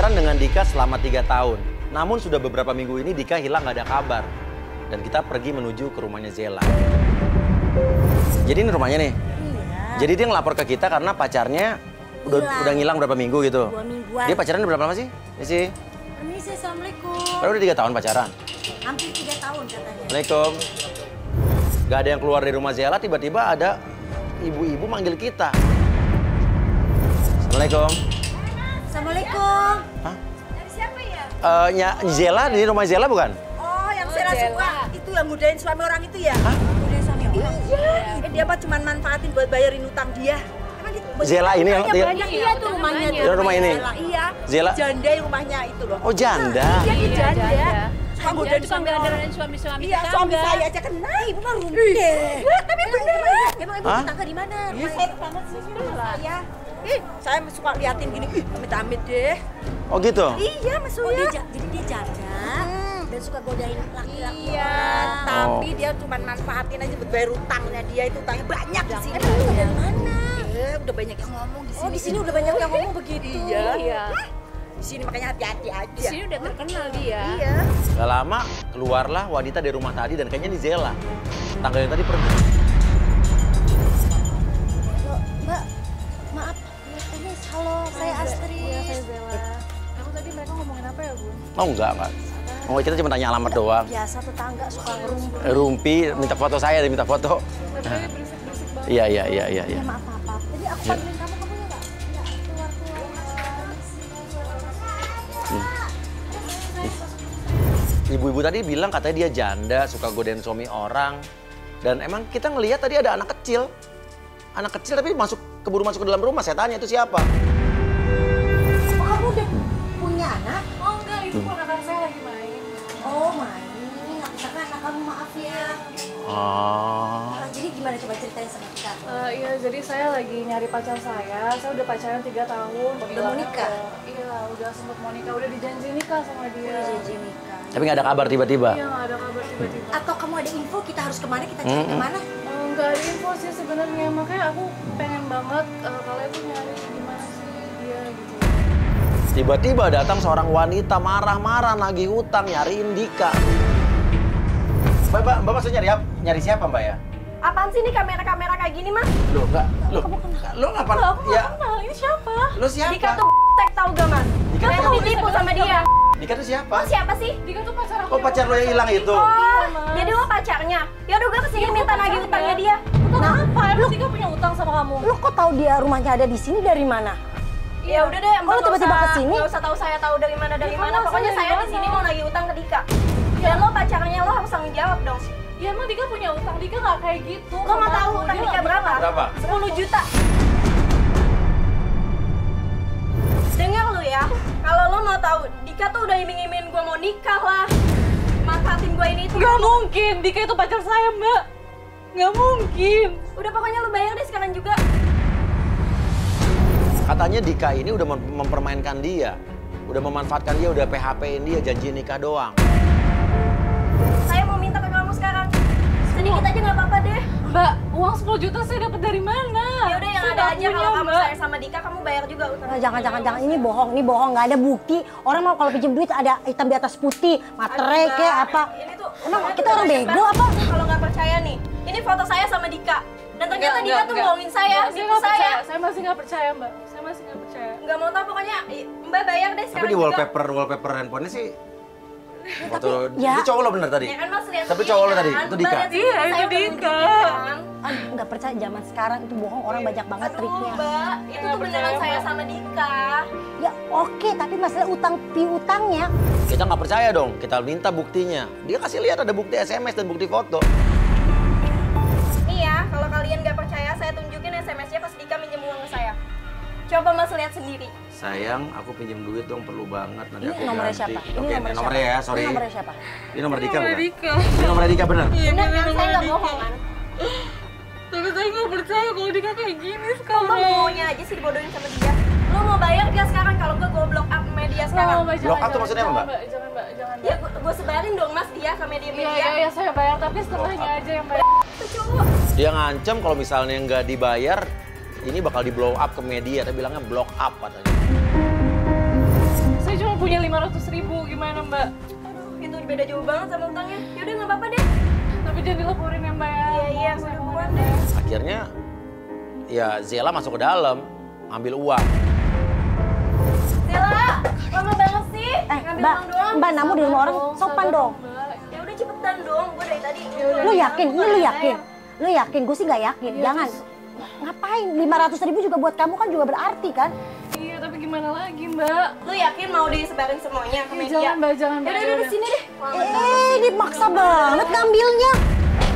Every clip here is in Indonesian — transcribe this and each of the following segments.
pacaran dengan Dika selama 3 tahun. Namun sudah beberapa minggu ini Dika hilang nggak ada kabar. Dan kita pergi menuju ke rumahnya Zela. Jadi ini rumahnya nih? Iya. Jadi dia ngelapor ke kita karena pacarnya udah ngilang berapa minggu gitu? 2 mingguan. Dia pacaran udah berapa lama sih? Isi? Permisi, Assalamualaikum. Baru udah 3 tahun pacaran? Hampir 3 tahun katanya. Assalamualaikum. Gak ada yang keluar dari rumah Zela, tiba-tiba ada ibu-ibu manggil kita. Assalamualaikum. Assalamualaikum. Hah? Dari siapa ya? Zela, di rumah Zela bukan? Oh, yang Zela suka. Itu yang godain suami orang itu ya? Hah? Godain suami orang? Iya. Dia apa cuma manfaatin buat bayarin utang dia. Emang gitu? Zela ini yang... Banyak iya tuh rumahnya. Dia rumah ini? Zela, iya. Zela? Janda rumahnya itu loh. Oh, janda? Iya, janda. Suka godain suami-suami iya, suami saya aja kena. Ibu mah rumit. Tapi bener. Emang ibu tetangga di mana? Rumah saya tetangga sini saya. Saya suka liatin gini, amit-amit deh. Oh gitu? Iya, Mas Uya. Jadi dia janda dan suka godain laki-laki. Iya, tapi dia cuma manfaatin aja buat bayar utangnya dia. Itu utangnya banyak di sini. Emang dari mana? Udah banyak yang ngomong di sini. Oh, di sini udah banyak yang ngomong begitu. Iya. Di sini makanya hati-hati aja. Di sini udah terkenal dia. Iya. Gak lama keluarlah wanita dari rumah tadi dan kayaknya di Zela. Tangga yang tadi pergi. Mbak, maaf. Halo, saya Astri. Iya, saya Zela. Kamu tadi mereka ngomongin apa ya, Bu? Oh enggak. Oh kita cuma tanya alamat doang. Biasa tetangga suka ngerumpi. Rumpi, minta foto saya, dia minta foto. Tapi berisik-berisik banget. Iya. Ya maaf. Jadi aku panggilin kamu ya nggak? Ya, keluar. Ibu-ibu tadi bilang katanya dia janda, suka godain suami orang. Dan emang kita ngelihat tadi ada anak kecil. Anak kecil tapi keburu masuk ke dalam rumah. Saya tanya itu siapa? Oh, kamu udah punya anak? Oh enggak, itu ponakan saya lagi main. Oh, main. Aku sangka anak kamu, maaf ya. Oh. Jadi gimana coba ceritain sama kita? Iya, jadi saya lagi nyari pacar saya. Saya udah pacaran 3 tahun. Udah mau nikah? Iya, udah sempet mau nikah. Udah dijanji nikah sama dia. Janji nikah. Tapi nggak ada kabar tiba-tiba? Iya, nggak ada kabar tiba-tiba. Atau kamu ada info kita harus kemana? Kita cari kemana? Nggak ada info sih sebenarnya. Makanya aku pengen banget kalian tuh nyari gimana sih dia gitu. Tiba-tiba datang seorang wanita marah-marah nagih hutang nyariin Dika. Mbak maksudnya nyari siapa Mbak ya? Apaan sih ini kamera-kamera kayak gini, Mas? Loh enggak, lo ngapain? Aku nggak kenal, ini siapa? Lo siapa? Dika tuh tek tau gak, Mas? Dika Saya tuh tuh ditipu sama dia. Dika tuh siapa? Lo siapa sih? Dika tuh pacar aku. Oh pacar lo yang hilang itu? Oh, jadi lo pacarnya? Yaudah gue kesini minta nagih utangnya dia. Kenapa? Emang Dika punya utang sama kamu? Lu kok tahu dia rumahnya ada di sini dari mana? Ya udah deh, Oh, lo tiba-tiba kesini? Gak usah tahu saya tahu dari mana Ya, mana. kan Pokoknya saya saya dari di sini mana? mau nagih utang ke Dika. Dan lo pacarnya lo harus tanggung jawab dong. Ya emang Dika punya utang, Dika nggak kayak gitu. Lo mau tahu utang Dika berapa? Berapa? 10 juta. Dengar lu ya, kalau lo mau tahu, Dika tuh udah iming-iming gue mau nikah lah. Manfaatin gue ini itu. Nggak mungkin, Dika itu pacar saya, Mbak. Nggak mungkin. Udah pokoknya lu bayar deh sekarang juga. Katanya Dika ini udah mempermainkan dia. Udah memanfaatkan dia, udah PHP-in dia, janji nikah doang. Saya mau minta ke kamu sekarang. Sedikit aja nggak apa-apa deh. Mbak, uang 10 juta saya dapat dari mana? Ya udah yang Saya ada nggak aja punya, kalau kamu Mbak. sayang sama Dika, kamu bayar juga utang. Nah, jangan, ini bohong, nggak ada bukti. Orang mau kalau pinjam duit ada hitam di atas putih, materai Aduh, kayak Mbak, apa. Ini tuh, Emang saya kita tuh orang banyak bego banget apa? Kalau nggak percaya nih, ini foto saya sama Dika. Dan ternyata Dika tuh Enggak. bohongin saya, Enggak, nipu nggak saya. percaya. Saya masih nggak percaya, Mbak. Saya masih nggak percaya. Nggak mau tahu pokoknya, Mbak bayar deh Tapi sekarang di juga. wallpaper handphonenya sih foto ya. itu cowok lo bener tadi? Ya kan Mas lihat Tapi sendiri cowok lo kan. tadi, itu Dika? Mbak lihat sendiri, Iya, saya itu udah Dika. nunjukin kan. Nggak percaya zaman sekarang itu bohong, orang banyak banget Aduh, triknya. Mbak, itu tuh beneran percaya, saya Mbak. sama Dika. Ya oke, tapi masalah piutangnya. Kita nggak percaya dong, kita minta buktinya. Dia kasih lihat ada bukti SMS dan bukti foto. Nih ya, kalau kalian nggak percaya, saya tunjukin SMS-nya pas Dika minjem uang ke saya. Coba Mas lihat sendiri. Sayang, aku pinjam duit dong, perlu banget. Nanti Ini aku nomornya ganti. siapa? Oke, ini nomornya ya, sorry. Ini nomornya siapa? Ini nomor Dika bukan? Dika. Ini nomornya Dika bener? Bener kan, saya nggak bohong kan? Tapi saya nggak percaya kalau Dika kayak gini Lo sekarang. maunya aja sih dibodohin sama dia. Lo mau bayar gak sekarang? Kalau gue block up media sekarang. Mbak, Blok up tuh jangan, maksudnya apa, jangan, Mbak? Jangan, Mbak. Jangan, Ya Mbak. gue sebarin dong Mas dia ke Iya, media-media. iya, saya bayar. Tapi setelahnya aja yang bayar. Itu cowok. Dia ngancem kalau misalnya nggak dibayar, ini bakal di blow up ke media. Tapi bilangnya block up katanya. Saya punya 500.000, gimana Mbak? Aduh, itu beda jauh banget sama utangnya. Yaudah nggak apa-apa deh. Tapi jangan dilaporin ya Mbak ya. Iya, udah buruan deh. Akhirnya ya Zela masuk ke dalam, ambil uang. Zela, lama banget sih. Ngambil Mbak, uang doang. Mbak namu di rumah orang sopan dong. Ya udah cepetan dong, gue dari tadi. Lu yakin? Ini lu yakin? Lu yakin? Gue sih nggak yakin. Jangan. Ngapain? 500.000 juga buat kamu kan juga berarti kan? Iya, tapi gimana lagi Mbak? Lu yakin mau disebarin semuanya ke media? Jangan Mbak, jangan Mbak. Yaudah, sini deh. Ini maksa banget ngambilnya.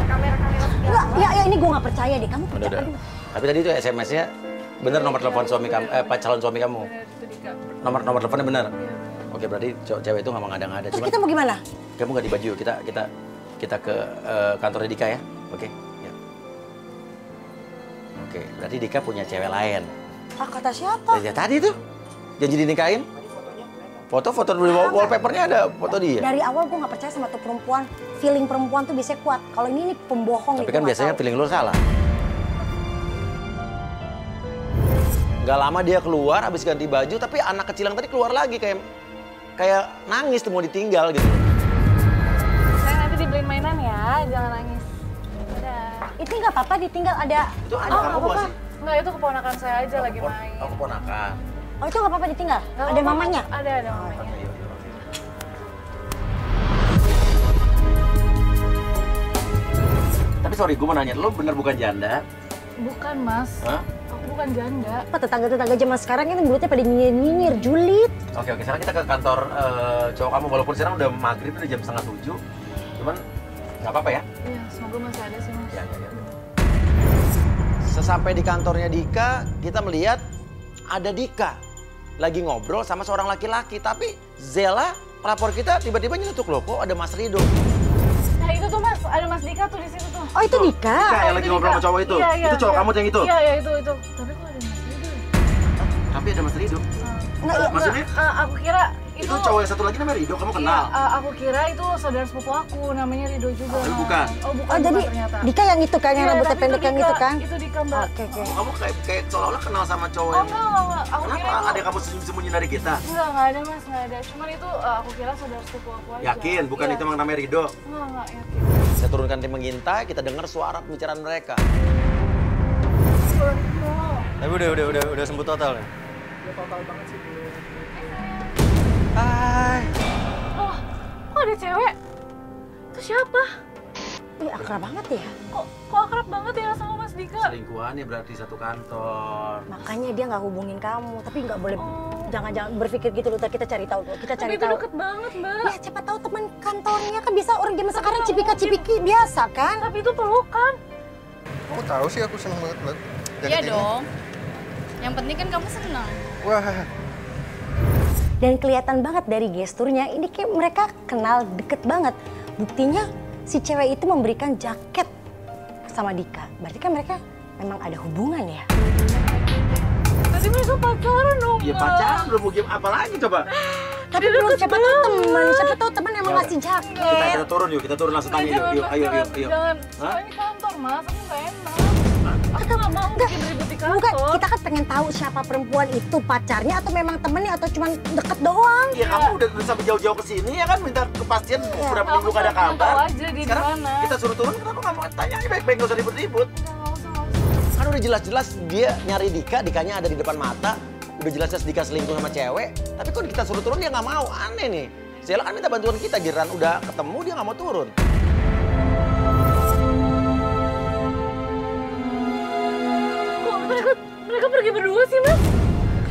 Kamera-kamera segala. Enggak, ya ini gue nggak percaya deh. Kamu percaya? Udah. Aduh. Tapi tadi itu SMS-nya bener nomor telepon suami kamu, calon suami kamu. Nomor teleponnya bener. Oke, berarti cewek itu nggak mengada-ngada. Terus Cuman kita mau gimana? kamu ganti baju, kita ke kantor Dika ya. Oke. Ya. Oke, berarti Dika punya cewek lain. Ah, kata siapa? Ya tadi tuh janji dinikahin. Foto di wallpapernya ada foto dia. Dari awal gue nggak percaya sama tuh perempuan. Feeling perempuan tuh biasanya kuat. Kalau ini pembohong. Tapi kan biasanya feeling lu salah. Gak lama dia keluar habis ganti baju, tapi anak kecil yang tadi keluar lagi kayak nangis tuh mau ditinggal gitu. Saya nanti dibeliin mainan ya, jangan nangis. Udah. Itu nggak apa-apa ditinggal ada. Itu anak kamu bukan sih? Enggak, itu keponakan saya aja lagi main. Aku ponakan. Oh itu nggak apa-apa ditinggal. Nggak Ada apa-apa. mamanya. Ada mamanya. Tapi sorry, gue mau nanya, lo bener bukan janda? Bukan Mas. Hah? Aku bukan janda. Apa tetangga-tetangga zaman sekarang ini mulutnya pada nyinyir, julid. Oke, sekarang kita ke kantor cowok kamu. Walaupun sekarang udah maghrib, udah jam 6:30. Cuman nggak apa-apa ya? Iya, semoga masih ada sih Mas. Ya. Sesampai di kantornya Dika, kita melihat ada Dika lagi ngobrol sama seorang laki-laki. Tapi Zela, pelapor kita tiba-tiba nyetuk loh, kok ada Mas Rido. Nah itu tuh Mas, ada Mas Dika tuh di situ tuh. Oh itu Dika. Dika yang lagi ngobrol sama cowok itu? Iya, Itu cowok kamu yang itu? Iya, itu. Tapi kok ada Mas Rido? Tapi ada Mas Rido. Maksudnya? Aku kira Itu cowok yang satu lagi namanya Rido, kamu kenal? Iya, aku kira itu saudara sepupu aku, namanya Rido juga. Oh, bukan? Oh, bukan. Oh jadi ternyata. Dika yang itu kan, yang Iya, rambutnya tapi pendek yang itu kan? Itu Dika, Mbak. Oke. Kamu kayak seolah-olah kenal sama cowok Oh, yang... enggak. Aku kira Kenapa? itu... Ada kamu sembunyi dari kita? Enggak ada Mas, enggak ada. Cuman itu aku kira saudara sepupu aku aja. Yakin? Bukan Iya. itu emang namanya Rido? Enggak yakin. Saya turunkan tim mengintai, kita dengar suara pembicaraan mereka. Tapi udah sembuh total ya? Ya total banget sih. Hai. Oh, kok ada cewek? Itu siapa? Ih akrab banget ya. Kok akrab banget ya sama Mas Dika? Selingkuhannya berarti satu kantor. Makanya dia nggak hubungin kamu, tapi nggak boleh. Jangan berpikir gitu loh. Kita cari tahu dulu. Kita Tapi cari itu tahu. deket banget, Mbak. Ya siapa tahu teman kantornya kan bisa orang zaman sekarang cipika-cipiki biasa kan? Tapi itu pelukan. Kamu tahu sih aku seneng banget banget. Iya dong. Yang penting kan kamu senang. Wah, Dan kelihatan banget dari gesturnya ini kayak mereka kenal deket banget. Buktinya si cewek itu memberikan jaket sama Dika. Berarti kan mereka memang ada hubungan ya. Tapi mereka pacaran dong, Ya Mbak. pacaran belum mau game apa lagi coba? Tapi belum siapa tahu teman emang ngasih jaket. Kita turun langsung tanya yuk. Ayo. Jangan. Hah? Ini kantor, Mas. Aku nggak enak. Aku nggak mau bikin ribut di kantor. Bukan, kita kan pengen tahu siapa perempuan itu pacarnya atau memang temennya atau cuma deket doang. Iya, kamu udah sampai jauh-jauh ke sini ya kan minta kepastian berapa Aku minggu gak ada cuma pengen kabar. tahu aja dia di Sekarang mana. kita suruh turun, kenapa nggak mau tanya aja baik-baik, nggak usah ribut-ribut. Nggak usah. Kan udah jelas-jelas dia nyari Dika, Dikanya ada di depan mata. Udah jelas-jelas Dika selingkuh sama cewek, tapi kok kita suruh turun dia nggak mau, aneh nih. Zela kan minta bantuan kita, giliran udah ketemu dia nggak mau turun. Kok mereka pergi berdua sih, Mas?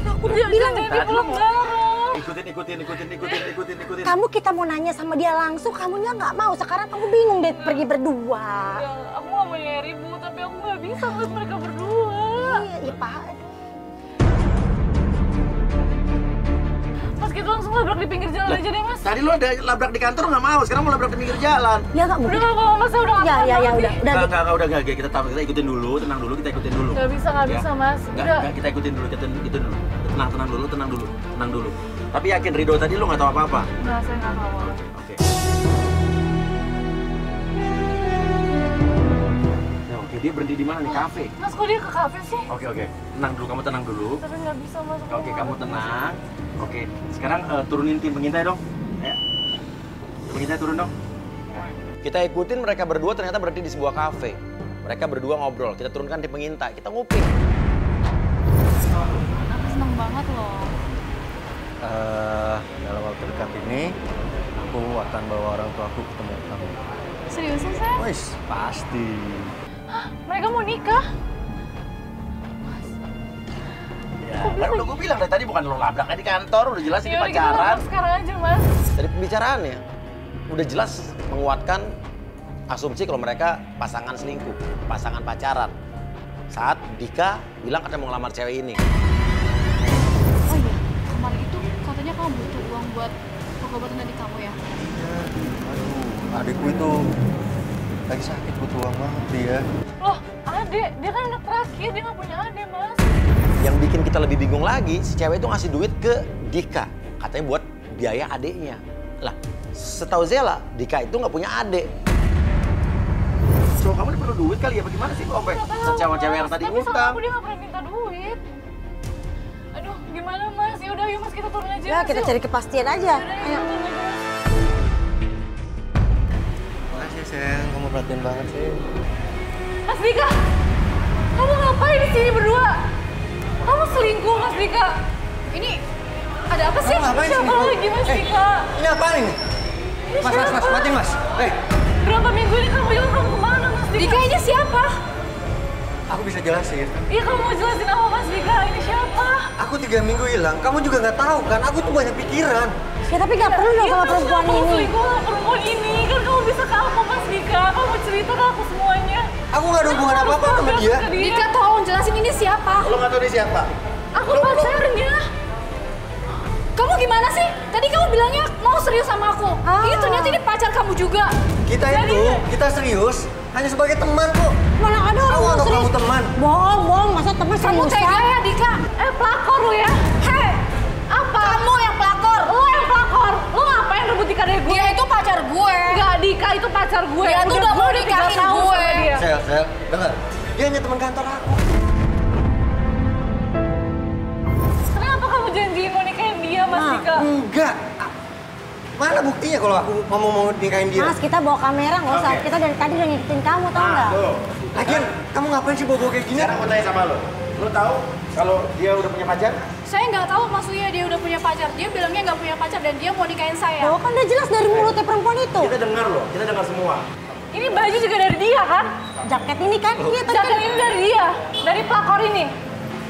Aku bilang dia pulang bareng. Ikutin. Kamu kita mau nanya sama dia langsung, kamunya nggak mau. Sekarang kamu bingung deh pergi berdua. Ya, aku nggak mau nyari ribut, tapi aku nggak bisa ngeliat mereka berdua. Iya, Pak. Mas kita langsung labrak di pinggir jalan aja deh, Mas. Tadi lu ada labrak di kantor nggak mau, sekarang mau labrak di pinggir jalan. Ya nggak Udah mungkin. nggak mau, Mas. Udah nggak Ya, udah. Enggak, kita tahu, kita ikutin dulu, tenang dulu, kita ikutin dulu. Nggak bisa, Mas. Enggak, kita ikutin dulu. Tenang dulu. Tapi yakin Rido tadi lu nggak tahu apa-apa? Nggak, saya nggak tahu. Oke. Oke, dia berhenti di mana nih? Kafe. Mas, kok dia ke kafe sih? Oke. Tenang dulu, kamu tenang dulu. Tapi nggak bisa masuk. Oke, kamu tenang. Oke, sekarang turunin tim pengintai dong. Ya. Tim pengintai turun dong. Kita ikutin mereka berdua ternyata berhenti di sebuah kafe. Mereka berdua ngobrol, kita turunkan tim pengintai, kita nguping. Aku seneng banget loh. Dalam waktu dekat ini, aku akan bawa orang tua aku ketemu kamu. Seriusan, sayang? Wis, pasti. Mereka mau nikah? Ya, kan udah gue bilang dari tadi bukan lo labrak di kantor, udah jelas ini Yaudah, kita pacaran. lapor sekarang aja, Mas. Dari pembicaraannya, udah jelas menguatkan asumsi kalau mereka pasangan selingkuh, pasangan pacaran. Saat Dika bilang katanya mau ngelamar cewek ini. Oh iya, kemarin itu katanya kamu butuh uang buat pengobatan adik kamu ya? Aduh, adikku itu lagi sakit, butuh uang banget dia. Loh, adek, dia kan anak terakhir, dia nggak punya adek, Mas. Yang bikin kita lebih bingung lagi, si cewek itu ngasih duit ke Dika. Katanya buat biaya adiknya. Lah, setahu Zela, Dika itu nggak punya adik. So, kamu perlu duit kali ya? Bagaimana sih sampai cewek-cewek yang tadi Tapi sama ngutang? aku dia nggak pernah minta duit. Aduh, gimana, Mas? Yaudah, yuk Mas, kita turun aja. Ya, Mas, kita yuk. cari kepastian aja. Yaudah, Ayo. yuk, turun aja, Mas. Makasih sayang, kamu perhatian banget sih. Mas Dika, kamu ngapain di sini berdua? Kamu selingkuh, Mas Dika. Ini ada apa sih? Kamu ngapain Siapa sini? lagi, Mas Dika? Ini apaan ini? Mas, matiin mas. Berapa minggu ini kamu bilang kamu kemana, Mas Dika? Dika ini siapa? Aku bisa jelasin. Iya, kamu mau jelasin apa, Mas Dika? Ini siapa? Aku 3 minggu hilang, kamu juga nggak tahu kan? Aku tuh banyak pikiran. Ya tapi nggak perlu dong sama perempuan Kamu ini. selingkuh sama perempuan ini. Kan kamu bisa ke aku, Mas Dika. Kamu cerita ke aku semuanya. Aku nggak ada hubungan apa-apa sama dia. Dika, tolong jelasin ini siapa? Lo nggak tahu dia siapa? Aku pacarnya. Kamu gimana sih? Tadi kamu bilangnya mau serius sama aku. Ini ternyata ini pacar kamu juga. Kita serius hanya sebagai teman kok. Mana ada Aku orang anggap serius. kamu teman. Bohong, masa teman Kamu serius? tega ya, Dika? Pelakor lu ya? Hei, Apa? kamu yang pelakor. Lo yang pelakor. Lo ngapain rebut Dika dari gue? Dia itu pacar gue. Enggak, Dika itu pacar gue. Dia tuh udah mau nikahin 3 tahun gue. sama dia. Sel, dengar. Dia hanya teman kantor aku. Kenapa kamu janjiin mau nikahin dia, Mas Dika? Enggak. Mana buktinya kalau aku ngomong mau nikahin dia? Mas, kita bawa kamera nggak usah. Oke. Kita dari tadi udah ngikutin kamu, tau nggak? Lagian, kamu ngapain sih bawa kayak gini? Sekarang mau tanya sama lo. Lo tahu kalau dia udah punya pacar? Saya nggak tahu maksudnya dia udah punya pacar. Dia bilangnya nggak punya pacar dan dia mau nikahin saya. Oh, kan udah jelas dari mulutnya perempuan itu. Kita dengar loh, kita dengar semua. Ini baju juga dari dia kan? Jaket ini kan, iya tadi Jaket kan. ini dari dia, dari pelakor ini.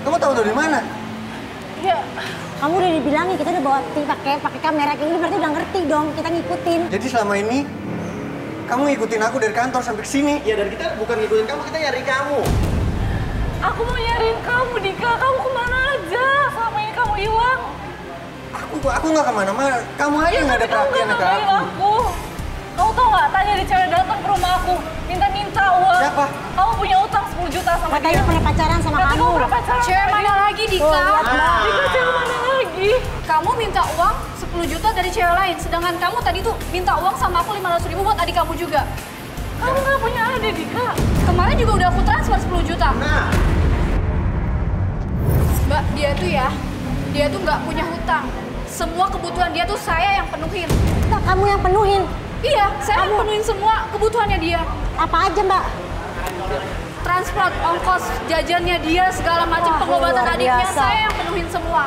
Kamu tahu dari mana? Iya. Kamu udah dibilangin, kita udah bawa pakai kamera kayak gini, berarti udah ngerti dong, kita ngikutin. Jadi selama ini kamu ngikutin aku dari kantor sampai ke sini. Ya dan kita bukan ngikutin kamu, kita nyari kamu. Aku mau nyariin kamu, Dika. Kamu kemana aja? Selama ini kamu hilang. Aku nggak kemana-mana. Kamu aja Iya, nggak ada tapi kamu perhatian nggak ke ngabarin aku. aku. Kamu tau nggak? Tadi ada cewek datang ke rumah aku, minta uang. Siapa? Kamu punya utang 10 juta sama Katanya dia. pernah pacaran sama Berarti kamu. kamu pernah pacaran Cewek sama mana dia. lagi, Dika? Dika, cewek mana lagi? Kamu minta uang 10 juta dari cewek lain, sedangkan kamu tadi tuh minta uang sama aku 500.000 buat adik kamu juga. Kamu nggak punya adik, Dika. Kemarin juga udah aku transfer 10 juta. Mbak, dia tuh nggak punya hutang. Semua kebutuhan dia tuh saya yang penuhin. Nah, kamu yang penuhin. Iya, saya yang penuhin semua kebutuhannya dia. Apa aja, Mbak? Transport, ongkos, jajannya dia, segala macam Wah, pengobatan luar adiknya, biasa. saya yang penuhin semua.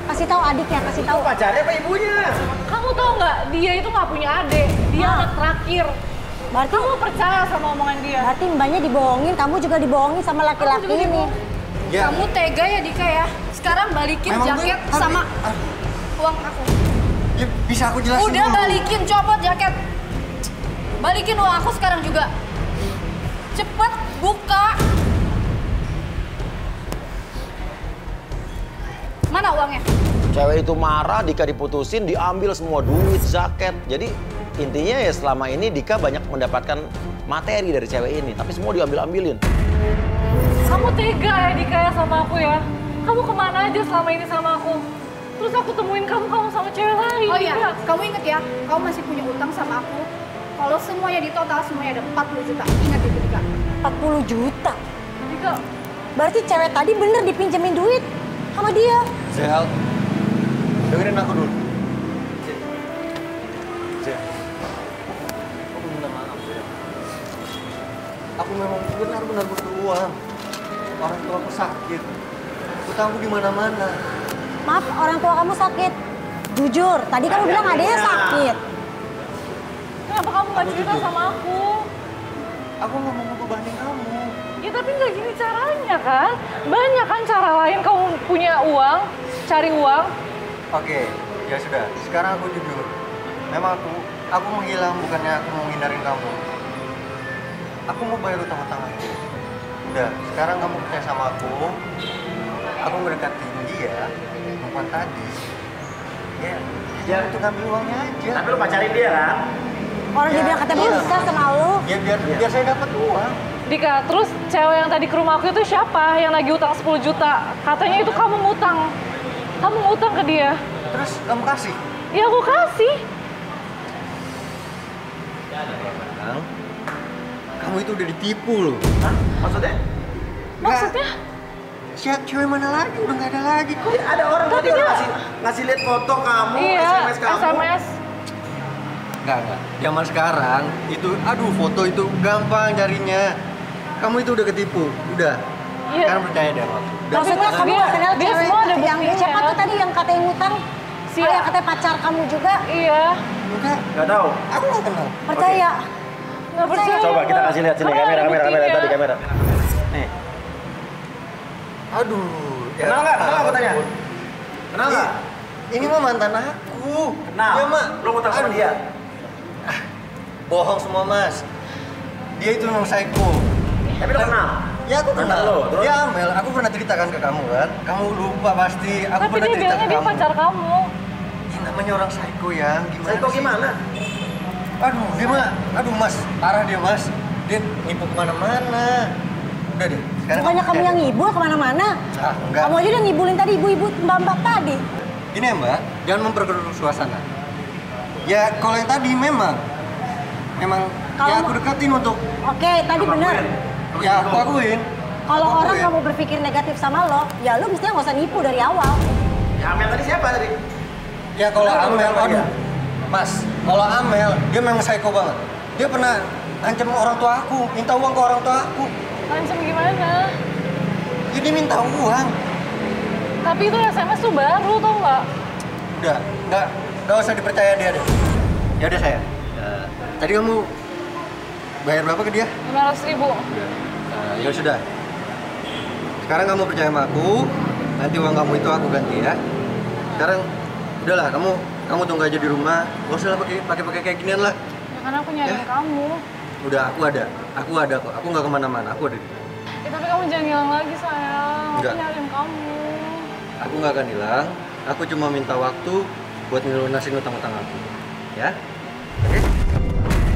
Kasih tahu adiknya, kasih tahu. Pacarnya apa ibunya? Kamu tau nggak? Dia itu nggak punya adik. Dia anak terakhir. Berarti Kamu percaya sama omongan dia? berarti mbaknya dibohongin, kamu juga dibohongin sama laki-laki Aku juga ini. Ya. Kamu tega ya, Dika ya? Sekarang balikin Memang jaket gue- sama uang aku. Ya, bisa aku jelasin Udah dulu. balikin, copot jaket. Balikin uang aku sekarang juga. Cepet buka. Mana uangnya? Cewek itu marah, Dika diputusin, diambil semua duit, jaket. Jadi intinya ya selama ini Dika banyak mendapatkan materi dari cewek ini, tapi semua diambil-ambilin. Kamu tega ya, Dika, ya sama aku ya? Kamu kemana aja selama ini sama aku? Terus aku temuin kamu sama cewek lain. Oh iya, Dika. kamu inget ya, kamu masih punya utang sama aku Kalau semuanya di total semuanya ada 40 juta. Ingat itu Dika. 40 juta. Dika, Berarti cewek tadi bener dipinjemin duit sama dia. Zel, dengerin aku dulu. Zel, aku minta maaf, Zel. Aku memang benar-benar butuh uang. Orang tua aku sakit. Utangku di mana-mana. Maaf, orang tua kamu sakit. Jujur, tadi kamu bilang adanya sakit. Kenapa kamu gak cerita sama aku? Aku nggak mau ngebebanin kamu. Ya tapi nggak gini caranya kan? Banyak kan cara lain kamu punya uang, cari uang. Oke, ya sudah. Sekarang aku jujur. Memang aku menghilang bukannya aku mau ngindarin kamu. Aku mau bayar utang-utang aku. Udah, sekarang kamu percaya sama aku. Aku mendekatin dia, perempuan tadi. Ya, untuk ngambil uangnya aja. Tapi lu pacarin dia kan? Orang dia bilang katanya bisa sama lu. Ya biar saya dapat uang. Dika, terus cewek yang tadi ke rumah aku itu siapa? Yang lagi utang 10 juta. Katanya itu kamu ngutang. Kamu ngutang ke dia. Terus kamu kasih? Ya aku kasih. Bang, kamu itu udah ditipu loh. Hah? Maksudnya? Maksudnya? Siap cewek mana lagi? Udah nggak ada lagi kok. Ya, ada orang tadi ngasih lihat foto kamu, Iya, SMS kamu. SMS. Enggak. Zaman sekarang itu, aduh foto itu gampang carinya. Kamu itu udah ketipu, udah. Iya. Sekarang percaya deh sama aku. Udah. Maksudnya kamu dia- gak kenal dia cewek semua ada yang buktinya. siapa tuh tadi yang katanya ngutang? Si- Oh, yang katanya pacar kamu juga? Iya. Enggak, Gak tahu. aku nggak kenal. Percaya? Nggak percaya. Coba kita kasih lihat sini, Karena ada kamera buktinya. tadi kamera. Nih, Aduh. kenal nggak? Kenal aku tanya. Kenal nggak? Ini mah mantan aku. Kenal. Ya, Mak. Lu ngutang sama Aduh. dia. Bohong semua, Mas. Dia itu memang psycho. Tapi lu kenal. Ya aku Mantan kenal. lo, terus? Ya Mel, aku pernah ceritakan ke kamu kan. Kamu lupa pasti. Aku Tapi pernah dia cerita bilangnya ke dia kamu. pacar kamu. Ya, namanya orang psycho yang gimana? Psycho sih? gimana? Aduh, dia mah, aduh Mas, parah dia Mas. Dia nipu kemana-mana. Udah deh. Sekarang Bukannya kamu percaya. yang ngibul kemana-mana? Ah, enggak. Kamu aja udah ngibulin tadi ibu-ibu mbak-mbak tadi. Gini ya Mbak, jangan memperkeruh suasana. Ya kalau yang tadi memang ya Kalau- aku deketin untuk Oke, tadi bener. ya aku akuin. Kalau Aku orang akuin. kamu berpikir negatif sama lo, ya lo mestinya nggak usah nipu dari awal. Ya, Amel tadi siapa tadi? Ya kalau Kenapa Amel, sama dia? aduh. Mas, kalau Amel dia memang psycho banget. Dia pernah ancam orang tua aku, minta uang ke orang tua aku. Langsung gimana? Jadi minta uang. Tapi itu SMS tuh baru tau nggak? Udah, nggak usah dipercaya dia deh. Ya udah saya. Tadi kamu bayar berapa ke dia? 500.000. Ya sudah. Sekarang kamu percaya sama aku. Nanti uang kamu itu aku ganti ya. Sekarang udahlah, kamu tunggu aja di rumah. Gak usah lah pakai kayak ginian lah. Ya karena aku nyariin kamu. Udah, aku ada kok. Aku nggak kemana-mana. Aku ada. Ya tapi kamu jangan hilang lagi sayang. Enggak. Aku nyariin kamu. Aku nggak akan hilang. Aku cuma minta waktu buat ngelunasin utang-utang aku. Ya? Oke?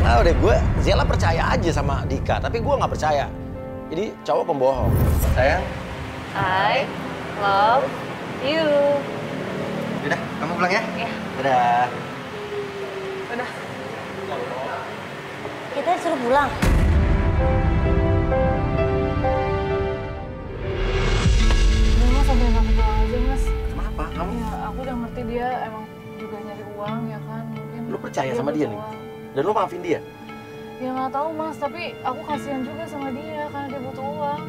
Nah udah gue, Zela percaya aja sama Dika, tapi gue nggak percaya. Jadi cowok pembohong. Sayang, I love you. udah, kamu pulang ya? Iya. Dadah. Udah. Kita disuruh pulang. Udah mas, sampai kamu pulang aja mas. Kenapa? Kamu Ya aku udah ngerti dia emang juga nyari uang ya kan. Mungkin lu percaya sama dia nih? butuh uang. Dan lu maafin dia? Ya nggak tahu mas, tapi aku kasihan juga sama dia karena dia butuh uang.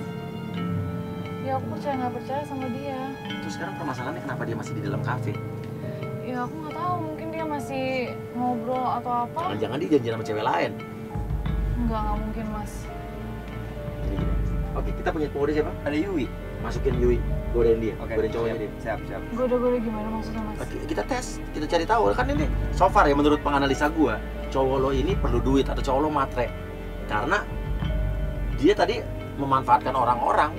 Ya aku percaya nggak percaya sama dia. Terus sekarang permasalahannya kenapa dia masih di dalam kafe? Ya aku nggak tahu, mungkin dia masih ngobrol atau apa. Jangan-jangan dia janjian sama cewek lain. Nggak mungkin mas. Jadi gini. Oke, kita punya penggoda siapa? Ada Yui. Masukin Yui, godain dia, godain cowoknya dia. Siap. Goda-goda gimana maksudnya mas? Oke, kita tes, kita cari tahu kan ini so far ya menurut penganalisa gua, cowok lo ini perlu duit atau cowok lo matre. Karena dia tadi memanfaatkan orang-orang.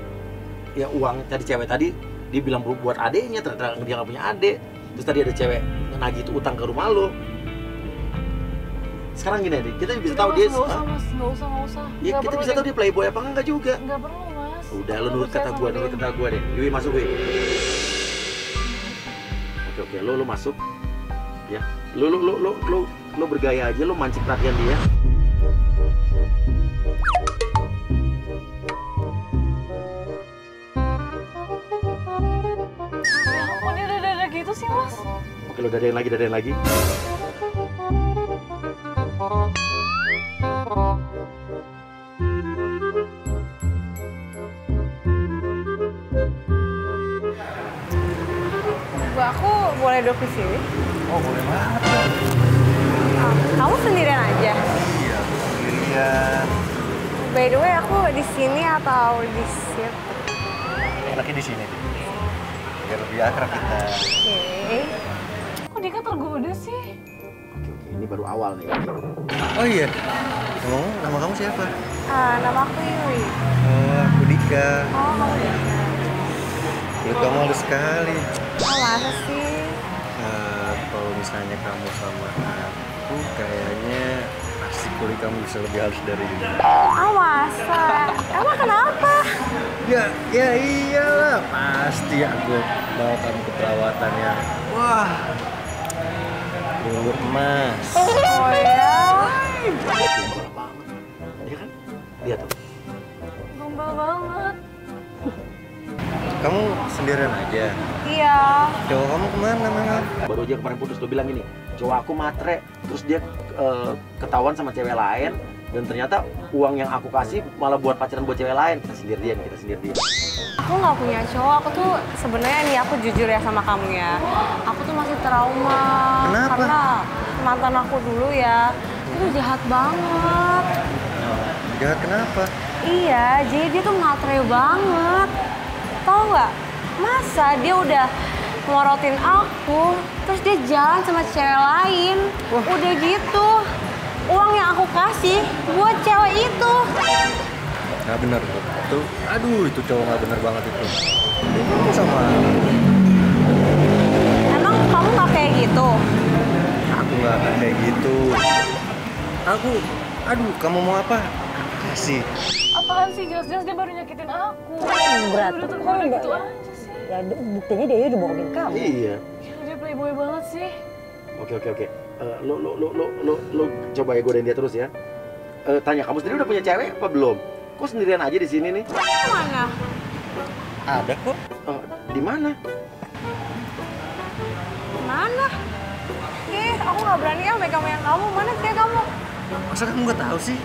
Ya uang tadi cewek tadi dia bilang buat adeknya, ternyata dia nggak punya adek. Terus tadi ada cewek nagih itu utang ke rumah lo. Sekarang gini deh, kita bisa tahu dia. Nggak usah mas, nggak usah. Ya Nggak kita perlu bisa tahu dia playboy apa enggak juga. Nggak perlu mas. Udah lo Aku nurut percaya kata sama gua, dia. nurut kata gua deh. Yui masuk Yui. Oke, lo masuk. Ya. Lo bergaya aja, lo mancing perhatian dia. Oke, lo dadain lagi. Aku boleh duduk di sini? Oh, boleh banget. Kamu sendirian aja? Iya, aku sendirian. By the way, aku di sini atau di situ? Enaknya di sini deh. Biar lebih akrab kita. Oke. Kok Dika tergoda sih? Oke, ini baru awal nih. Oh iya. Nama kamu siapa? Nama aku Yui. Oh, aku Dika. Oh, kamu Dika. Kulit kamu halus sekali. Oh, masa sih? Kalau misalnya kamu sama aku, kayaknya pasti kulit kamu bisa lebih halus dari ini. Oh, masa? Emang kenapa? Ya iyalah. Pasti aku bawa kamu ke perawatan yang wah, bulu emas. Oh ya? Gombal banget. Iya kan? Lihat tuh. Gombal banget. Kamu sendirian aja? Iya. Cowok kamu kemana memang? Baru aja kemarin putus, lo bilang gini, cowok aku matre, terus dia ketahuan sama cewek lain, dan ternyata uang yang aku kasih malah buat pacaran buat cewek lain. Kita sindir dia. Aku nggak punya cowok. Aku tuh sebenarnya nih, aku jujur ya sama kamu ya. Aku tuh masih trauma. Kenapa? Karena mantan aku dulu ya, itu jahat banget. Jahat kenapa? Iya, jadi dia tuh matre banget. Tahu nggak? Masa dia udah ngorotin aku, terus dia jalan sama cewek lain. Udah gitu, uang yang aku kasih buat cewek itu. Nggak bener tuh. Itu cowok nggak bener banget itu. Dia kamu sama Emang kamu nggak kayak gitu? aku nggak akan kayak gitu. Kamu mau apa? Kasih. Apaan sih? Jelas-jelas dia baru nyakitin aku. Berat. Udah tergoda gitu aja sih. Ya buktinya dia udah bohongin kamu. Iya. Dia playboy banget sih. Oke. Lo coba ya godain dia terus ya. Tanya, kamu sendiri udah punya cewek apa belum? Kok sendirian aja di sini nih? Mana? Ada kok. Di mana? Mana? Aku nggak berani ya megang yang kamu. Mana sih kamu? Masa kamu nggak tahu sih?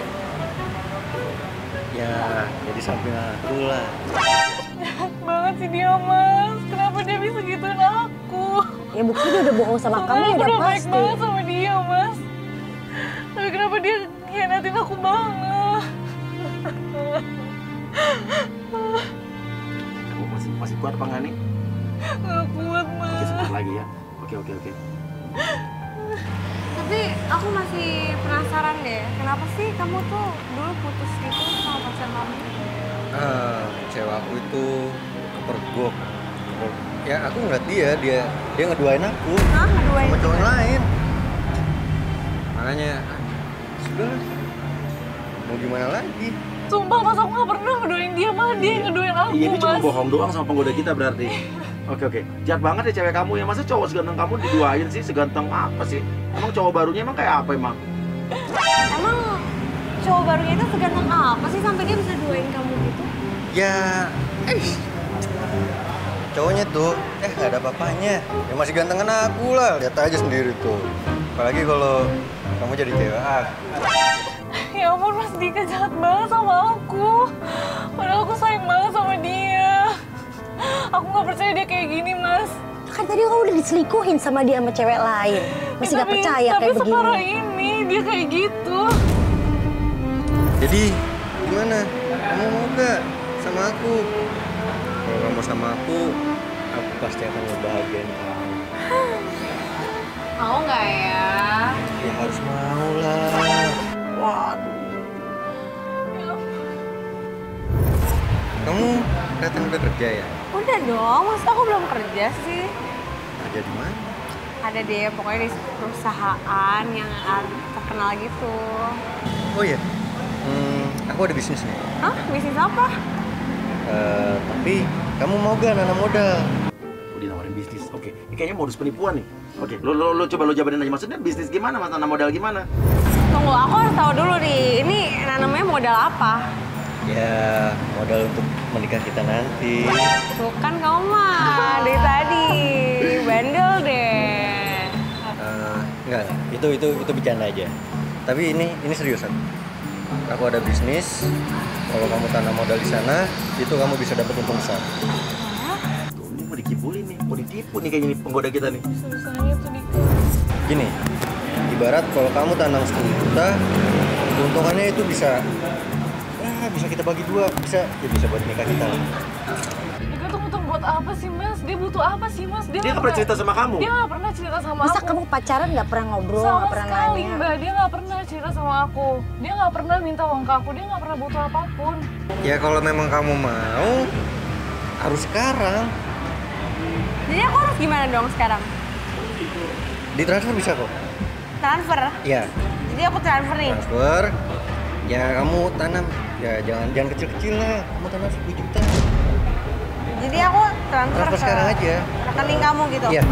Ya, jadi samping aku lah. Banget sih dia, Mas. Kenapa dia bisa gituin aku? Ya buktinya dia udah bohong sama kamu Aku udah udah baik pasti. banget sama dia, Mas. Tapi kenapa dia hianatin aku banget? Kamu masih kuat apa nggak nih? Gak kuat, Mas. Oke, sebentar lagi ya. Oke. Tapi aku masih penasaran deh. Kenapa sih kamu tuh dulu putus gitu sama pacar kamu? Cewek aku itu kepergok. Ya aku ngeliat dia ngeduain aku Hah? Ngeduain? sama cowok lain. Makanya sudah, mau gimana lagi? Sumpah, Mas, aku gak pernah ngedoain dia, malah dia yang ngedoain aku, Iya, ini cuma Mas. bohong doang sama penggoda kita berarti. Oke. Jahat banget ya cewek kamu ya. Masa cowok seganteng kamu diduain sih? Seganteng apa sih? Emang cowok barunya emang kayak apa emang? Emang cowok barunya itu seganteng apa sih sampai dia bisa duain kamu gitu? Ya, cowoknya tuh, nggak ada apa-apanya. Ya masih gantengan aku lah, lihat aja sendiri tuh. Apalagi kalau kamu jadi cewek aku. Ya ampun, Mas Dika jahat banget sama aku. Padahal aku sayang banget sama dia. Aku gak percaya dia kayak gini, Mas. Kan tadi kamu udah diselingkuhin sama dia sama cewek lain. Masih gak percaya kayak Tapi separah begini. ini, dia kayak gitu. Jadi, gimana? Kamu mau gak sama aku? Kalau kamu sama aku pasti akan ngebahagiain kamu. Mau nggak ya? Ya harus mau lah. Waduh. Kamu kelihatan udah kerja ya? Udah dong, masa aku belum kerja sih? Kerja di mana? Ada deh, pokoknya di perusahaan yang terkenal gitu. Oh iya, aku ada bisnis nih. Hah? Bisnis apa? Tapi kamu mau gak nanam modal? Udah nawarin bisnis. Oke. Ini kayaknya modus penipuan nih. Oke, lo coba lo jabarin aja. Maksudnya bisnis gimana, Mas? Tanam modal gimana? Tunggu, aku harus tahu dulu nih. Ini nanamnya modal apa? Ya, modal untuk menikah kita nanti. Tuh kan kamu mah dari tadi bandel deh. Enggak. Itu bercanda aja. Tapi ini serius aku. Aku ada bisnis. Kalau kamu tanam modal di sana, itu kamu bisa dapat untung besar. Tuh, ini mau dikibulin nih, mau ditipu nih kayaknya nih penggoda kita nih. Susahnya tuh Dika. Gini, ibarat kalau kamu tanam 10 juta, keuntungannya itu bisa kita bagi 2, bisa buat nikah kita lah. Dika tuh buat apa sih Mas? Dia butuh apa sih Mas? Dia nggak pernah cerita sama kamu. Dia nggak pernah cerita sama Masa aku. kamu pacaran nggak pernah ngobrol, Sama nggak pernah sekali nanya? Mbak, dia nggak pernah cerita sama aku. Dia nggak pernah minta uang ke aku, dia nggak pernah butuh apapun. Ya kalau memang kamu mau, harus sekarang. Jadi aku harus gimana dong sekarang? Ditransfer bisa kok. Transfer? Ya, Jadi aku transfer nih? transfer. Ya kamu tanam, ya jangan kecil-kecil lah. Kamu tanam 10 juta. Jadi aku transfer Transfer sekarang aja. rekening kamu gitu? Iya.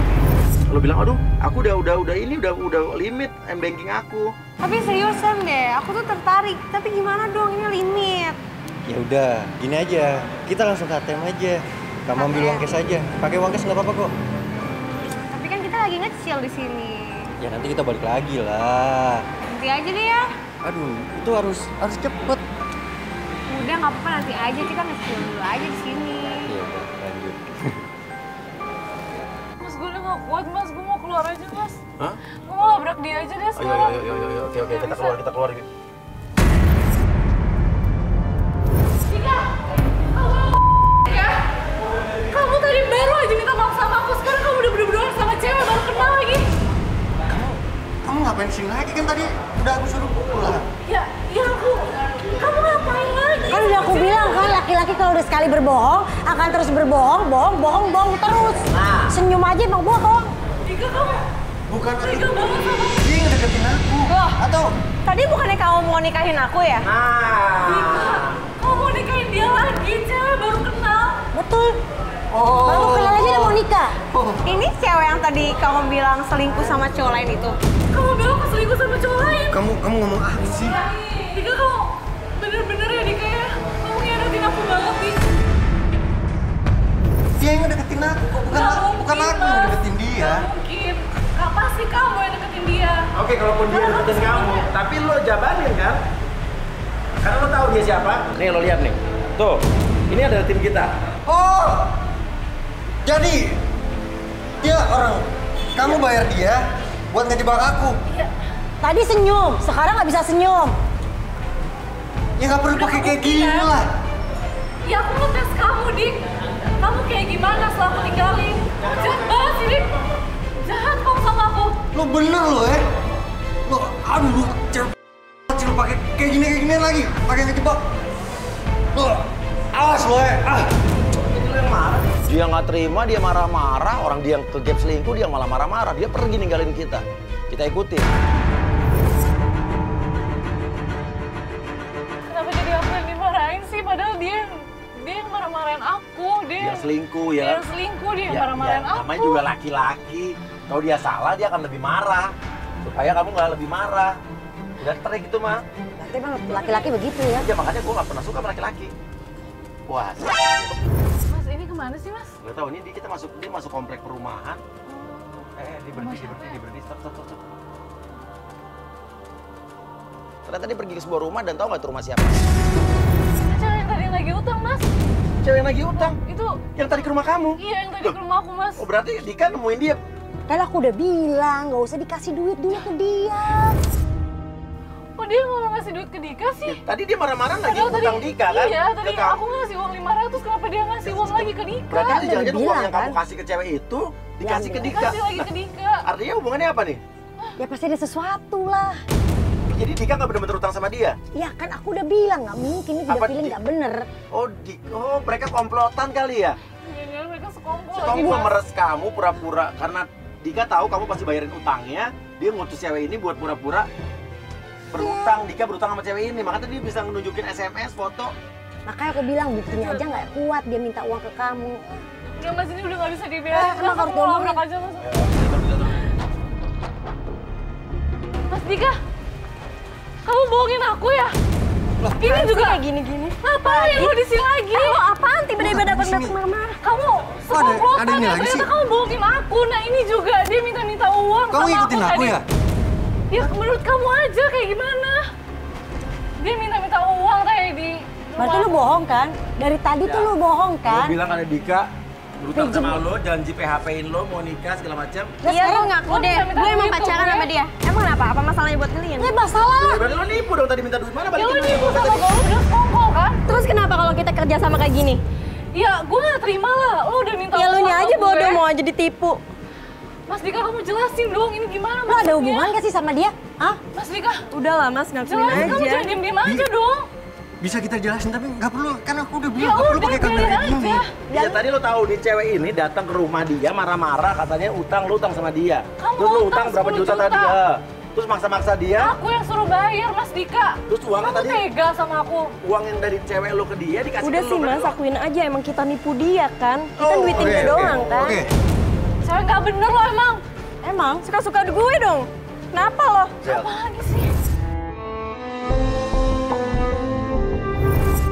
Lo bilang, aduh, aku udah limit m-banking aku. Tapi seriusan deh, aku tuh tertarik. Tapi gimana dong, ini limit. Ya udah, gini aja. Kita langsung ke ATM aja. Kamu ambil uang cash aja. Pakai uang cash nggak apa-apa kok. Tapi kan kita lagi ngecil di sini. Ya nanti kita balik lagi lah. Nanti aja deh ya. Aduh, itu harus cepet. Udah nggak apa-apa, nanti aja kita ngecil dulu aja di sini. Iya udah, lanjut. Mas, gue udah nggak kuat Mas, gue mau keluar aja Mas. Hah? Gue mau labrak dia aja deh sekarang. Ayo, oke, kita keluar. Dika, ya? Kamu tadi baru aja minta maaf sama aku, sekarang kamu udah berdua sama cewek baru kenal lagi. Kamu ngapain sini lagi kan tadi udah aku suruh pulang. Ya kamu ngapain lagi? Kan udah aku bilang kan, laki-laki kalau udah sekali berbohong akan terus berbohong, bohong terus. Senyum aja emang bohong. Dika, kamu Bukan tega banget sama aku. dia ngedeketin aku. Loh. Atau Tadi bukannya kamu mau nikahin aku ya? Dika, kamu mau nikahin dia lagi, cewek baru kenal. Betul. Baru kenal aja udah mau nikah. Ini cewek yang tadi kamu bilang selingkuh sama cowok lain itu? Kamu bilang aku selingkuh sama cowok lain. kamu ngomong apa sih? Dika, kamu bener-bener ya Dika ya? Kamu ngianatin aku banget nih. Dia yang ngedeketin aku kok, bukan Nggak aku mungkin, yang Mas. ngedeketin dia. Nggak mungkin. Pasti kamu yang deketin dia. Oke, kalaupun dia deketin kamu, tapi lo jabanin kan? Karena lo tahu dia siapa. Nih lo lihat nih. Tuh, ini adalah tim kita. Oh, jadi dia orang kamu bayar dia buat ngejebak aku. Tadi senyum, sekarang nggak bisa senyum. Ya nggak perlu pakai kayak gini lah. Ya aku ngetes kamu, Dik. Kamu kayak gimana setelah aku tinggalin? Kamu jahat banget sih, Dik. Jahat kamu sama aku. Lo bener lo ya? Lo, aduh lo cewek pakai kayak gini lagi, pakai ngejebak. Lo, awas lo ya. Jadi lo yang marah. Dia nggak terima, dia marah-marah. Orang dia yang ke gap selingkuh, dia malah marah-marah. Dia pergi ninggalin kita. Kita ikutin. Kenapa jadi aku yang dimarahin sih? Padahal dia yang marah-marahin aku. Dia selingkuh Dia ya. yang selingkuh, dia yang marah-marahin aku. Namanya juga laki-laki. Kalau dia salah, dia akan lebih marah. Supaya kamu nggak lebih marah. Udah terik gitu mah. Berarti emang laki-laki begitu ya. Ya makanya gue nggak pernah suka sama laki-laki. Wah, Mas, ini kemana sih, Mas? nggak tahu ini kita masuk komplek perumahan. Dia berhenti, stop. Ternyata dia pergi ke sebuah rumah dan tahu nggak itu rumah siapa? Cewek yang tadi lagi utang, Mas. Cewek yang lagi utang. Itu Yang tadi ke rumah kamu. iya yang tadi ke rumah aku, Mas. Oh berarti Dika nemuin dia. Kan aku udah bilang, nggak usah dikasih duit dulu ke dia. Oh, dia mau ngasih duit ke Dika sih? Tadi dia marah-marah lagi Padahal utang Dika kan? Iya, tadi Ke kamu. aku ngasih uang 500, kenapa dia ngasih uang lagi ke Dika? Berarti Kan itu udah jangan-jangan uang dibilang, yang kamu kan? kasih ke cewek itu dikasih ke Dika. Kasih lagi ke Dika. Artinya hubungannya apa nih? Ya pasti ada sesuatu lah. Jadi Dika nggak benar-benar utang sama dia? Ya kan aku udah bilang, nggak mungkin, ini Apa udah feeling di- nggak bener. Oh mereka komplotan kali ya? Jangan-jangan mereka sekongkol lagi, Kamu Mas. memeres kamu pura-pura karena Dika tahu kamu pasti bayarin utangnya. Dia ngutus cewek ini buat pura-pura berutang. Dika berutang sama cewek ini, makanya dia bisa nunjukin SMS, foto. Makanya aku bilang buktinya aja nggak kuat dia minta uang ke kamu. Udah, Mas, ini udah nggak bisa dibiarin. emang Mas, harus aku mau diomongin. labrak aja, Mas. Mas Dika, kamu bohongin aku ya? Ini juga kayak gini-gini. ngapain lu di sini lagi? Lo apaan tiba-tiba dapat di sini? marah-marah? Kamu ada sekomplotan ini ya, lagi ternyata sih? kamu bohongin aku. Nah ini juga, dia minta uang Kamu sama ngikutin aku tadi. ya? Ya menurut kamu aja kayak gimana? Dia minta-minta uang kayak di Berarti lu bohong kan? Dari tadi tuh lu bohong kan? Lo bilang ada Dika berutang sama lo, janji PHP-in lo, mau nikah segala macam. Iya, gue ngaku deh. Gue emang pacaran sama dia. Emang kenapa? Apa masalahnya buat kalian? Ya masalah. Berarti lo nipu dong tadi minta duit, mana Ya balikin lu duit nipu gua sama tadi? gue, udah sekongkol kan? Terus kenapa kalau kita kerja sama kayak gini? Ya gue gak terima lah, lo udah minta Ya lu uang nya sama aja gue. bodoh mau aja ditipu. Mas Dika kamu jelasin dong, ini gimana Lu ada maksudnya? hubungan gak sih sama dia? Hah? Mas Dika, Udahlah Mas, ngakuin jelasin kamu aja. jangan diem-diem aja dong. Bisa kita jelasin tapi nggak perlu, kan aku udah Ya bilang nggak perlu udah, pakai kamera biarin kayak gini. aja. Iya tadi lo tahu nih cewek ini datang ke rumah dia marah-marah katanya lo utang sama dia. Kamu Terus lo utang utang berapa 10 juta tadi? juta. Ya. Terus maksa-maksa dia, Aku yang suruh bayar Mas Dika. terus uangnya Kamu tadi tega sama aku. uang yang dari cewek lo ke dia dikasih Udah ke lo. sih Mas, berarti lo- akuin aja emang kita nipu dia kan. Kita Oh, duitin dia doang kan. Oke. Cewek gak bener lo emang. Emang suka-suka gue dong. Kenapa lo? Zel, Apa lagi sih?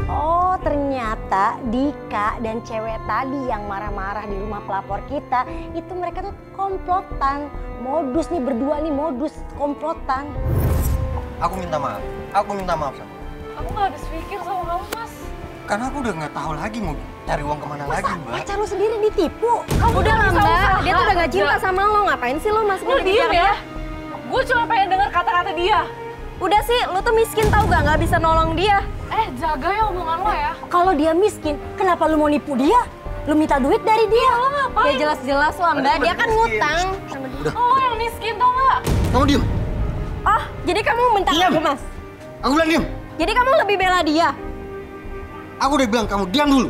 Oh, ternyata Dika dan cewek tadi yang marah-marah di rumah pelapor kita, itu mereka tuh komplotan. Modus nih berdua nih, modus komplotan. Aku minta maaf. Aku minta maaf sama. Aku gak habis pikir sama kamu Mas. Karena aku udah nggak tahu lagi mau cari uang kemana lagi, Mbak. Pacar lu sendiri ditipu. Kamu Udah lah bisa Mbak, usaha. dia tuh udah gak cinta sama lo. Ngapain sih lo masih Lo diem ya. Gue cuma pengen denger kata-kata dia. Udah sih, lo tuh miskin tau gak? Gak bisa nolong dia. Jaga ya hubungan lo ya. Kalau dia miskin, kenapa lu mau nipu dia? Lu minta duit dari dia. Lo ngapain? Ya jelas-jelas lah Mbak, dia kan ngutang. Lo yang miskin tau gak? Kamu diem. Oh, jadi kamu minta Diam. aku Mas? Aku bilang diem. Jadi kamu lebih bela dia? Aku udah bilang kamu diam dulu.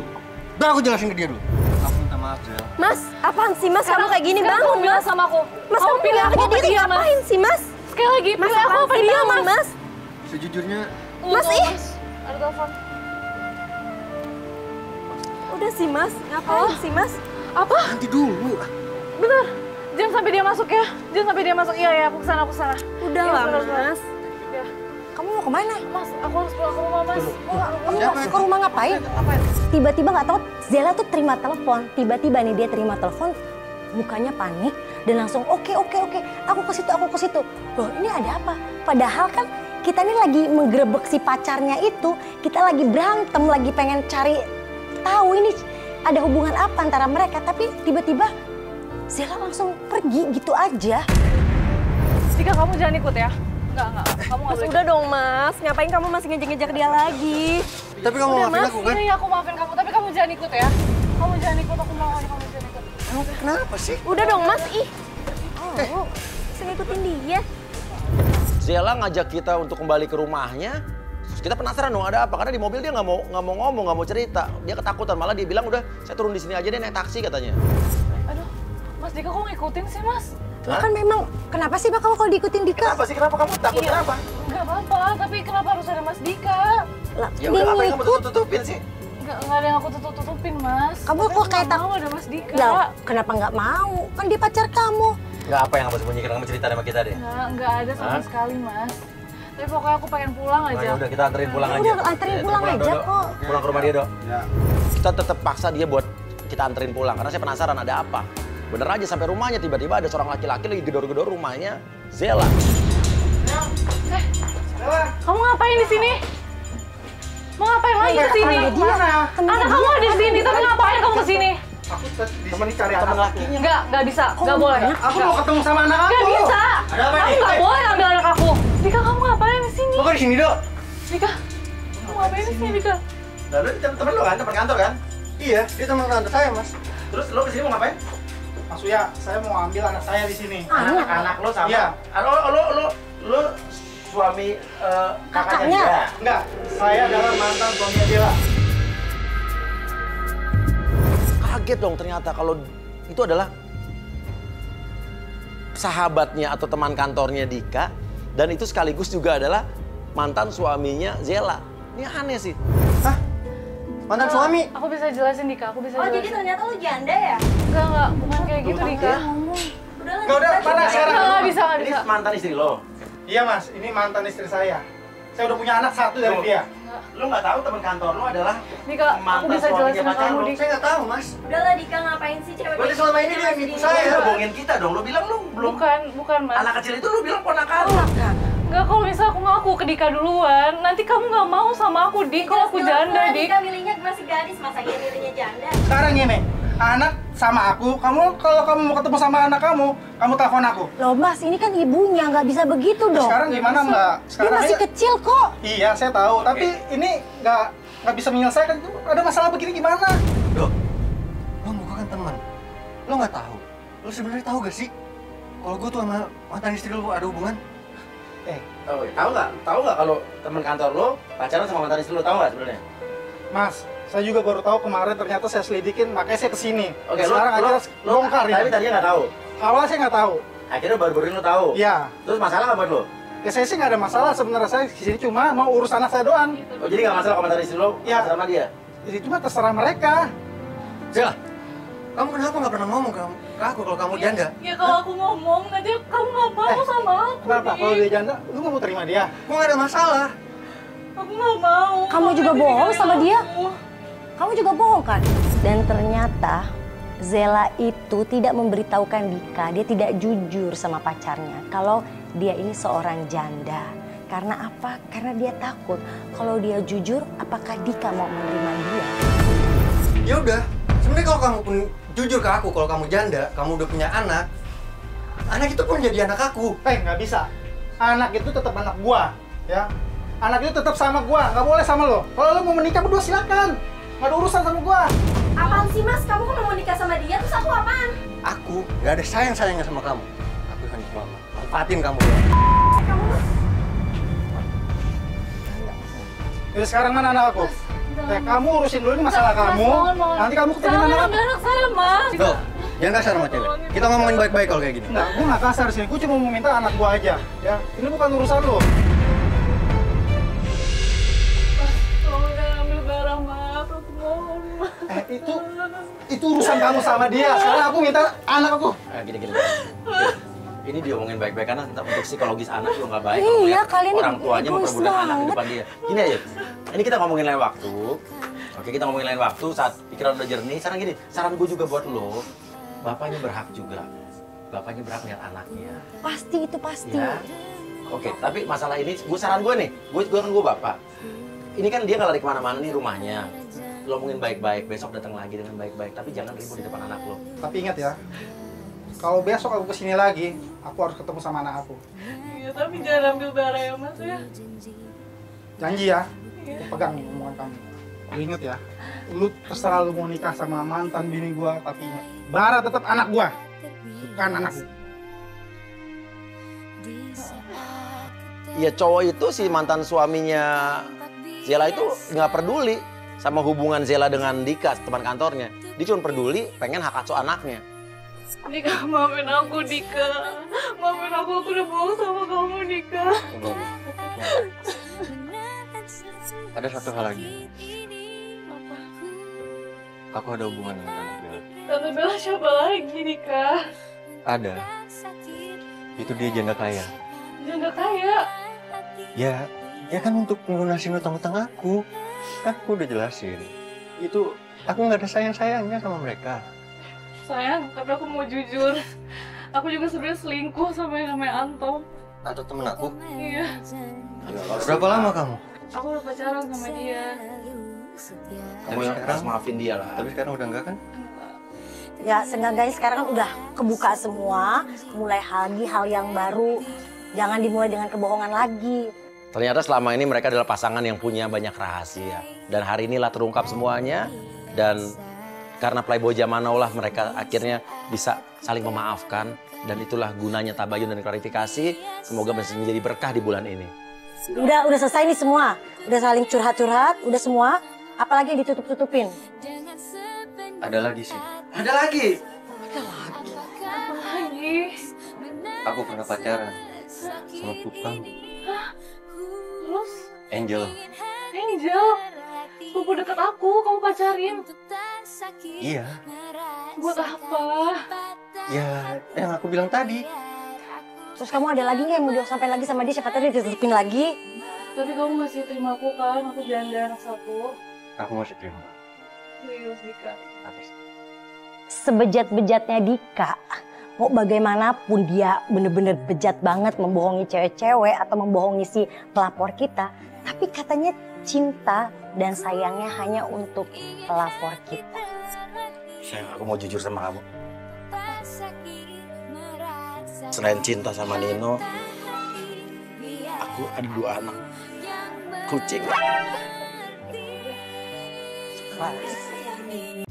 Biar aku jelasin ke dia dulu. Aku minta maaf, Zel. Mas, apaan sih Mas? Kamu kayak gini Sekarang bangun kamu bilang Mas. sama aku. Mas, kamu pilih aku apa jadi dia, Mas? ngapain sih Mas? Sekali lagi, Mas, pilih aku apaan apa sih dia bangun, Mas? Mas? Sejujurnya Mas, ih. Ada telepon. Udah sih Mas, ngapain sih Mas? Apa? nanti dulu. Bener. Jangan sampai dia masuk ya. Jangan sampai dia masuk. Iya, aku kesana, aku kesana. Udah Iya, lah bener, bener. Mas. Ya. Kamu mau kemana? Mas, aku harus pulang ke rumah, Mas. Kamu masuk ke rumah ngapain? Tiba-tiba nggak tahu Zela tuh terima telepon. Tiba-tiba nih dia terima telepon, mukanya panik dan langsung oke, aku ke situ. Loh ini ada apa? Padahal kan kita nih lagi menggerebek si pacarnya itu, kita lagi berantem, lagi pengen cari tahu ini ada hubungan apa antara mereka. Tapi tiba-tiba Zela langsung pergi gitu aja. Dika, kamu jangan ikut ya. Enggak. Kamu nggak Mas boleh udah dong Mas, ngapain kamu masih ngejar-ngejar dia lagi? Tapi kamu maafin aku kan? Iya, aku maafin kamu, tapi kamu jangan ikut ya. Kamu jangan ikut, aku mau kamu jangan ikut. Kenapa sih? Udah dong Mas, ih. Oh, bisa ngikutin dia. Zela ngajak kita untuk kembali ke rumahnya. Terus kita penasaran dong ada apa? Karena di mobil dia nggak mau ngomong, nggak mau cerita. Dia ketakutan, malah dia bilang udah saya turun di sini aja deh naik taksi katanya. Aduh, Mas Dika kok ngikutin sih, Mas? Lah kan memang kenapa sih Pak kamu kalau diikutin Dika? Kenapa sih? Kenapa kamu takut? Iya. Kenapa? Enggak apa-apa, tapi kenapa harus ada Mas Dika? Lah, Ya dia udah apa yang kamu ngikut. tutupin sih? Enggak ada yang aku tutup-tutupin, Mas. Kamu Tapi kok aku kayak nggak tak- mau ada Mas Dika. Lah, kenapa nggak mau? Kan dia pacar kamu. Nggak apa yang kamu sembunyikan, kamu cerita sama kita deh. Enggak ada sama Hah? sekali, Mas. Tapi pokoknya aku pengen pulang Nah, aja. ya udah kita anterin pulang aja. Udah, anterin pulang aja Dok. kok. Pulang ke rumah dia, Dok. Kita tetap paksa dia buat kita anterin pulang karena saya penasaran ada apa. Bener aja sampai rumahnya tiba-tiba ada seorang laki-laki lagi gedor-gedor rumahnya Zela. Kamu ngapain di sini? Mau ngapain lagi ke sini? Anak kamu ada di sini, tapi ngapain kamu ke sini? Aku di sini cari Temen anak. lakinya. Enggak bisa. Enggak boleh. Aku mau ketemu sama anak aku. Enggak bisa. Ada apa Kamu nih? enggak boleh ambil anak aku. Dika, kamu ngapain di sini? Lo kok di sini, Dok? Dika, kamu ngapain di sini, Dika? Lalu temen lo kan, temen kantor kan? Iya, dia teman kantor saya, Mas. Terus lo kesini mau ngapain? Mas Uya, saya mau ambil anak saya di sini. Anak lo sama? Iya. Lo suami kakaknya Kakaknya? dia? Enggak, saya adalah mantan suaminya Dela. Kaget dong ternyata kalau itu adalah sahabatnya atau teman kantornya Dika dan itu sekaligus juga adalah mantan suaminya Zela. Ini aneh sih. Hah? Mantan suami? Aku bisa jelasin, Dika. Aku bisa Oh, jelasin. jadi ternyata lu janda ya? Enggak. Bukan kayak gitu, Dika. Enggak udah, mana sekarang? Enggak bisa, nggak Ini bisa. mantan istri lo. Iya Mas, ini mantan istri saya. Saya udah punya anak satu dari dia. Lu nggak tahu teman kantor lu adalah Dika, aku mantan bisa suaminya jelasin pacar kamu, lu. Dik. Saya nggak tahu, Mas. Udahlah Dika, ngapain sih cewek? Berarti selama ini dia yang nipu saya. Lu bohongin kita dong. Lu bilang lu belum. Bukan, Mas. Anak kecil itu lu bilang ponakan. Enggak, kalau misalnya aku ngaku ke Dika duluan, nanti kamu nggak mau sama aku, Dik. Kalau aku janda, Dik. Dika milihnya masih gadis, masa iya milihnya janda? Sekarang gini, anak sama aku, kalau kamu mau ketemu sama anak kamu telepon aku. Loh Mas, ini kan ibunya, nggak bisa begitu dong. Sekarang gimana Mbak? Dia Sekarang masih aja- kecil kok. Iya, saya tahu. Tapi ini nggak bisa menyelesaikan. Ada masalah begini gimana? Loh, lo muka kan teman. Lo nggak tahu. Lo sebenarnya tahu gak sih? Kalau gue tuh sama mantan istri lo ada hubungan? Tahu nggak kalau teman kantor lu pacaran sama mantan istri lu, tahu nggak sebenarnya? Mas, saya juga baru tahu kemarin ternyata saya selidikin, makanya saya kesini. Oke, Sekarang aja bongkar tapi ini. tadinya nggak tahu. Awalnya saya nggak tahu. Akhirnya baru-baru ini lu tahu. Iya. Terus masalah apa buat lu? Ya saya sih nggak ada masalah sebenarnya, saya kesini cuma mau urus anak saya doang. Oh, jadi nggak masalah kalau mantan istri lu Iya. pacaran sama dia? Jadi cuma terserah mereka. Zela, kamu kenapa nggak pernah ngomong ke aku kalau kamu janda? Ya kalau aku ngomong, nanti kamu nggak mau sama aku, Kenapa? Dik. Kalau dia janda, lu nggak mau terima dia? Gue nggak ada masalah. Aku nggak mau. Kamu juga Nanti bohong ninggalin sama dia? aku. Kamu juga bohong kan? Dan ternyata Zela itu tidak memberitahukan Dika, dia tidak jujur sama pacarnya kalau dia ini seorang janda. Karena apa? Karena dia takut kalau dia jujur, apakah Dika mau menerima dia? Ya udah, sebenarnya kalau kamu pun jujur ke aku kalau kamu janda, kamu udah punya anak itu pun jadi anak aku. Nggak bisa. Anak itu tetap anak gua, ya. Anak itu tetap sama gua, nggak boleh sama lo. Kalau lo mau menikah berdua silakan. Nggak ada urusan sama gua. Apaan sih Mas? Kamu kan mau nikah sama dia, terus aku apaan? Aku nggak ada sayang-sayangnya sama kamu. Aku kan cuma manfaatin kamu. Jadi sekarang mana anak aku? Kamu urusin dulu ini masalah kamu. Nanti kamu ketemu Jangan anak aku. ambil anak saya, Mas. Tuh, jangan kasar sama cewek. Kita ngomongin baik-baik kalau kayak gini. Enggak, gua nggak kasar sih. Gua cuma mau minta anak gua aja. Ya, ini bukan urusan lo. Tolong jangan ambil barang, Mas. Aku mohon, Mas. Itu urusan kamu sama dia. Sekarang aku minta anak aku. Gini. Ini diomongin baik-baik karena untuk psikologis anak juga nggak baik. Iya, kalau melihat kalian ini orang tuanya egois memperbudak anak di banget. depan dia. Gini aja, ini kita ngomongin lain waktu. Oke, kita ngomongin lain waktu saat pikiran udah jernih. Sekarang gini, saran gue juga buat lo, bapaknya berhak juga. Bapaknya berhak lihat anaknya. Pasti itu pasti. Ya. Oke, tapi masalah ini, saran gue nih, gue kan gue bapak. Ini kan dia nggak lari kemana-mana nih rumahnya. Lo ngomongin baik-baik, besok datang lagi dengan baik-baik. Tapi jangan ribut di depan anak lo. Tapi ingat ya, kalau besok aku kesini lagi, aku harus ketemu sama anak aku. Iya, tapi jangan ambil barang ya, Mas ya. Janji ya, aku pegang nih omongan kamu. Lu inget ya, lu terserah lu mau nikah sama mantan bini gua, tapi ingat, Bara tetap anak gua, bukan anakku. Ya cowok itu si mantan suaminya Zela itu nggak peduli sama hubungan Zela dengan Dika, teman kantornya. Dia cuma peduli pengen hak asuh anaknya. Dika, maafin aku, Dika. Maafin aku udah bohong sama kamu, Dika. Ada satu hal lagi. Aku ada hubungan dengan Tante Bella. Tante Bella siapa lagi, Dika? Ada. Itu dia janda kaya. Janda kaya. Ya kan untuk melunasin utang-utang aku. Kan aku udah jelasin. Itu aku nggak ada sayang-sayangnya sama mereka. Sayang, tapi aku mau jujur. Aku juga sebenarnya selingkuh sama yang namanya Anton. Atau temen aku. Iya. Berapa lama kamu? Aku udah pacaran sama dia. Kamu yang harus maafin dia lah. Tapi sekarang udah enggak kan? Ya seenggaknya sekarang kan udah kebuka semua, mulai lagi hal yang baru. Jangan dimulai dengan kebohongan lagi. Ternyata selama ini mereka adalah pasangan yang punya banyak rahasia. Dan hari inilah terungkap semuanya. Dan karena playboy zaman now lah mereka akhirnya bisa saling memaafkan. Dan itulah gunanya tabayun dan klarifikasi. Semoga masih menjadi berkah di bulan ini. Udah selesai nih semua. Udah saling curhat-curhat, udah semua. Apalagi yang ditutup-tutupin. Ada lagi sih. Ada lagi? Lagi. Aku pernah pacaran sama Pupang. Terus? Angel. Angel. Sepupu dekat aku, kamu pacarin. Iya. Buat apa? Ya, yang aku bilang tadi. Terus kamu ada lagi nggak yang mau sampai lagi sama dia? Siapa tahu dia ditutupin lagi. Tapi kamu masih terima aku kan? Aku janda anak satu. Aku masih terima. Iya, Dika. Sebejat-bejatnya Dika, mau bagaimanapun dia bener-bener bejat banget membohongi cewek-cewek atau membohongi si pelapor kita, tapi katanya cinta dan sayangnya hanya untuk pelapor kita. Sayang, aku mau jujur sama kamu. Selain cinta sama Nino, aku ada 2 anak. Kucing. Keras.